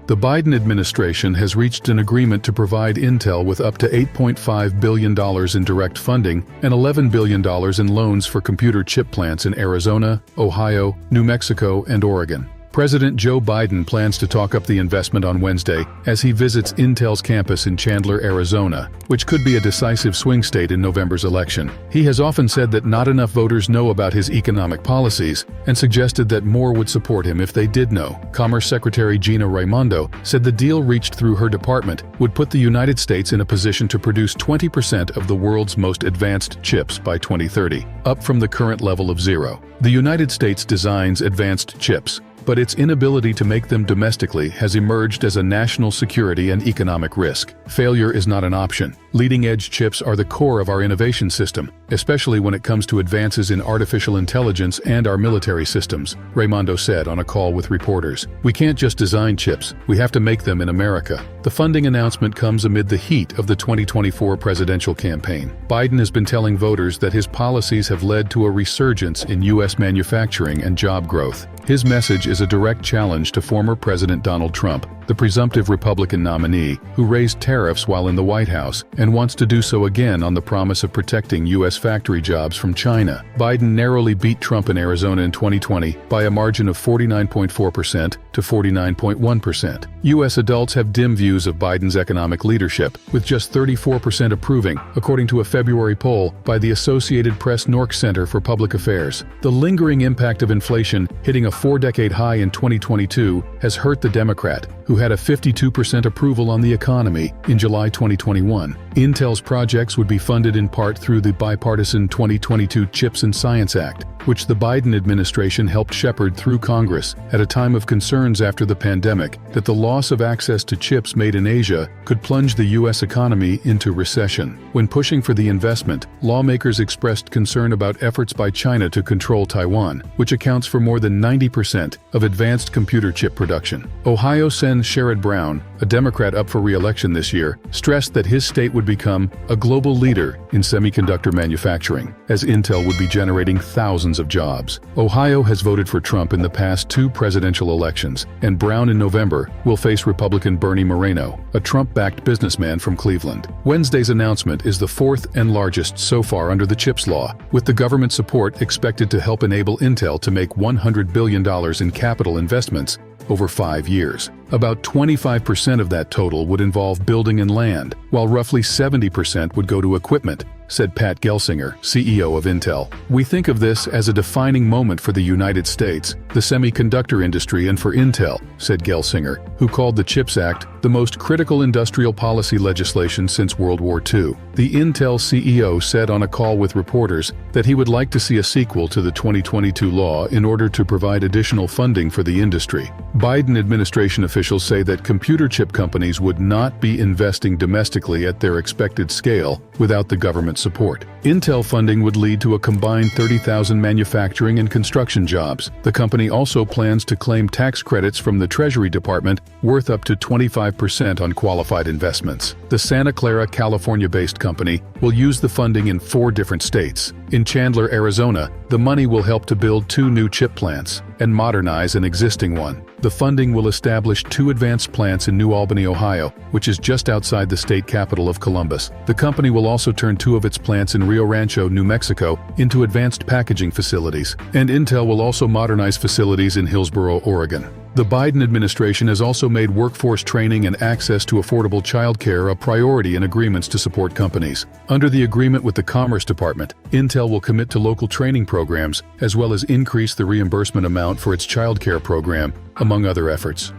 The Biden administration has reached an agreement to provide Intel with up to $8.5 billion in direct funding and $11 billion in loans for computer chip plants in Arizona, Ohio, New Mexico, and Oregon. President Joe Biden plans to talk up the investment on Wednesday as he visits Intel's campus in Chandler, Arizona, which could be a decisive swing state in November's election. He has often said that not enough voters know about his economic policies and suggested that more would support him if they did know. Commerce Secretary Gina Raimondo said the deal reached through her department would put the United States in a position to produce 20% of the world's most advanced chips by 2030, up from the current level of 0. The United States designs advanced chips, but its inability to make them domestically has emerged as a national security and economic risk. Failure is not an option. Leading-edge chips are the core of our innovation system, especially when it comes to advances in artificial intelligence and our military systems, Raimondo said on a call with reporters. We can't just design chips, we have to make them in America. The funding announcement comes amid the heat of the 2024 presidential campaign. Biden has been telling voters that his policies have led to a resurgence in U.S. manufacturing and job growth. His message is a direct challenge to former President Donald Trump, the presumptive Republican nominee, who raised tariffs while in the White House and wants to do so again on the promise of protecting U.S. factory jobs from China. Biden narrowly beat Trump in Arizona in 2020 by a margin of 49.4% to 49.1%. U.S. adults have dim views of Biden's economic leadership, with just 34% approving, according to a February poll by the Associated Press Nork Center for Public Affairs. The lingering impact of inflation, hitting a 4-decade high in 2022, has hurt the Democrat, who had a 52% approval on the economy in July 2021. Intel's projects would be funded in part through the bipartisan 2022 CHIPS and Science Act, which the Biden administration helped shepherd through Congress at a time of concerns after the pandemic that the loss of access to chips made in Asia could plunge the U.S. economy into recession. When pushing for the investment, lawmakers expressed concern about efforts by China to control Taiwan, which accounts for more than 90% of advanced computer chip production. Ohio Sen. Sherrod Brown, a Democrat up for re-election this year, stressed that his state would become a global leader in semiconductor manufacturing, as Intel would be generating thousands of jobs. Ohio has voted for Trump in the past 2 presidential elections, and Brown in November will face Republican Bernie Moreno, a Trump-backed businessman from Cleveland. Wednesday's announcement is the 4th and largest so far under the CHIPS law, with the government support expected to help enable Intel to make $100 billion in capital investments over 5 years. About 25% of that total would involve building and land, while roughly 70% would go to equipment, said Pat Gelsinger, CEO of Intel. We think of this as a defining moment for the United States, the semiconductor industry, and for Intel, said Gelsinger, who called the CHIPS Act the most critical industrial policy legislation since World War II. The Intel CEO said on a call with reporters that he would like to see a sequel to the 2022 law in order to provide additional funding for the industry. Biden administration officials say that computer chip companies would not be investing domestically at their expected scale without the government support. Intel funding would lead to a combined 30,000 manufacturing and construction jobs. The company also plans to claim tax credits from the Treasury Department worth up to 25% on qualified investments. The Santa Clara, California-based company will use the funding in 4 different states. In Chandler, Arizona, the money will help to build 2 new chip plants and modernize an existing one. The funding will establish 2 advanced plants in New Albany, Ohio, which is just outside the state capital of Columbus. The company will also turn 2 of its plants in Rio Rancho, New Mexico, into advanced packaging facilities, and Intel will also modernize facilities in Hillsboro, Oregon. The Biden administration has also made workforce training and access to affordable childcare a priority in agreements to support companies. Under the agreement with the Commerce Department, Intel will commit to local training programs as well as increase the reimbursement amount for its childcare program, among other efforts.